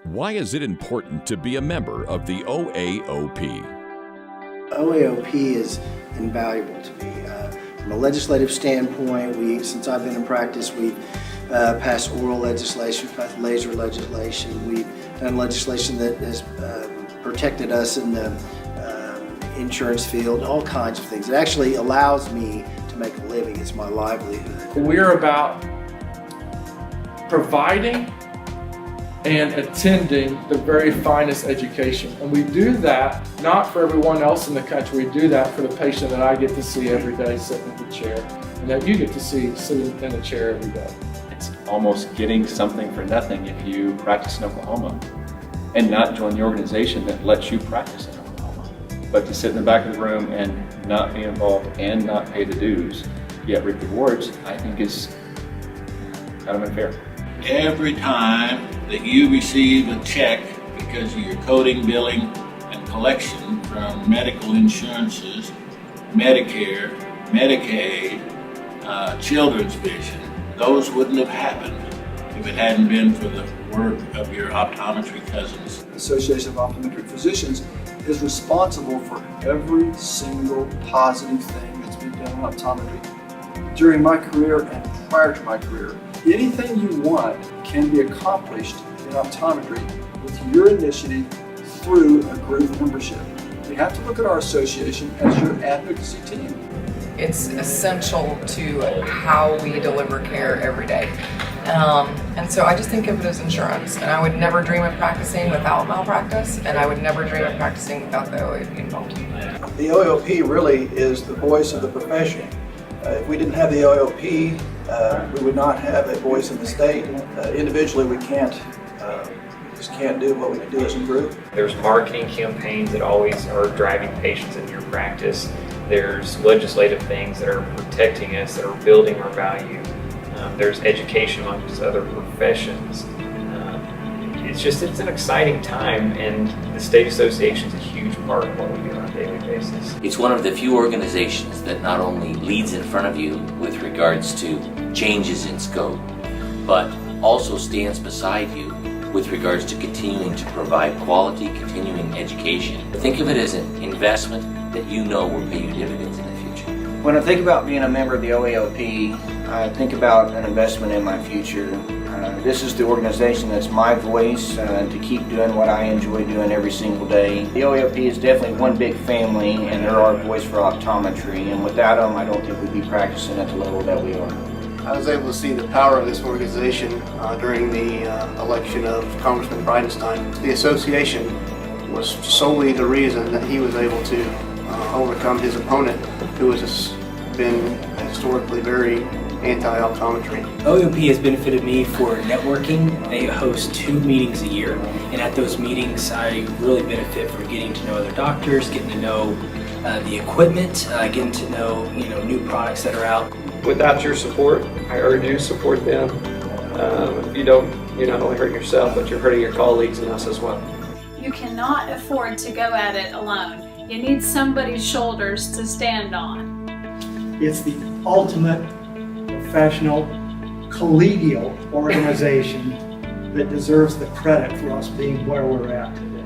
Why is it important to be a member of the OAOP? OAOP is invaluable to me. From a legislative standpoint, since I've been in practice, we've passed oral legislation, passed laser legislation. We've done legislation that has protected us in the insurance field, all kinds of things. It actually allows me to make a living. It's my livelihood. We're about providing and attending the very finest education. And we do that not for everyone else in the country. We do that for the patient that I get to see every day sitting in the chair, and that you get to see sitting in the chair every day. It's almost getting something for nothing if you practice in Oklahoma and not join the organization that lets you practice in Oklahoma. But to sit in the back of the room and not be involved and not pay the dues, yet reap the rewards, I think is kind of unfair. Every time that you receive a check because of your coding, billing, and collection from medical insurances, Medicare, Medicaid, children's vision, those wouldn't have happened if it hadn't been for the work of your optometry cousins. The Association of Optometric Physicians is responsible for every single positive thing that's been done in optometry during my career and prior to my career. Anything you want can be accomplished in optometry with your initiative through a group membership. You have to look at our association as your advocacy team. It's essential to how we deliver care every day. And so I just think of it as insurance, and I would never dream of practicing without malpractice, and I would never dream of practicing without the OAOP involved. The OAOP really is the voice of the profession. If we didn't have the OAOP, we would not have a voice in the state. Individually, we just can't do what we can do as a group. There's marketing campaigns that always are driving patients into your practice. There's legislative things that are protecting us, that are building our value. There's education amongst other professions. It's an exciting time, and the state association is a huge part of what we do on a daily basis. It's one of the few organizations that not only leads in front of you with regards to changes in scope, but also stands beside you with regards to continuing to provide quality, continuing education. Think of it as an investment that you know will pay you dividends in the future. When I think about being a member of the OAOP, I think about an investment in my future. This is the organization that's my voice to keep doing what I enjoy doing every single day. The OAOP is definitely one big family, and they're our voice for optometry, and without them I don't think we'd be practicing at the level that we are. I was able to see the power of this organization during the election of Congressman Bridenstine. The association was solely the reason that he was able to overcome his opponent, who has been historically very anti-optometry. OAOP has benefited me for networking. They host 2 meetings a year, and at those meetings I really benefit from getting to know other doctors, getting to know the equipment, getting to know new products that are out. Without your support, I urge you to support them. If you don't, you're not only hurting yourself, but you're hurting your colleagues and us as well. You cannot afford to go at it alone. You need somebody's shoulders to stand on. It's the ultimate professional, collegial organization that deserves the credit for us being where we're at today.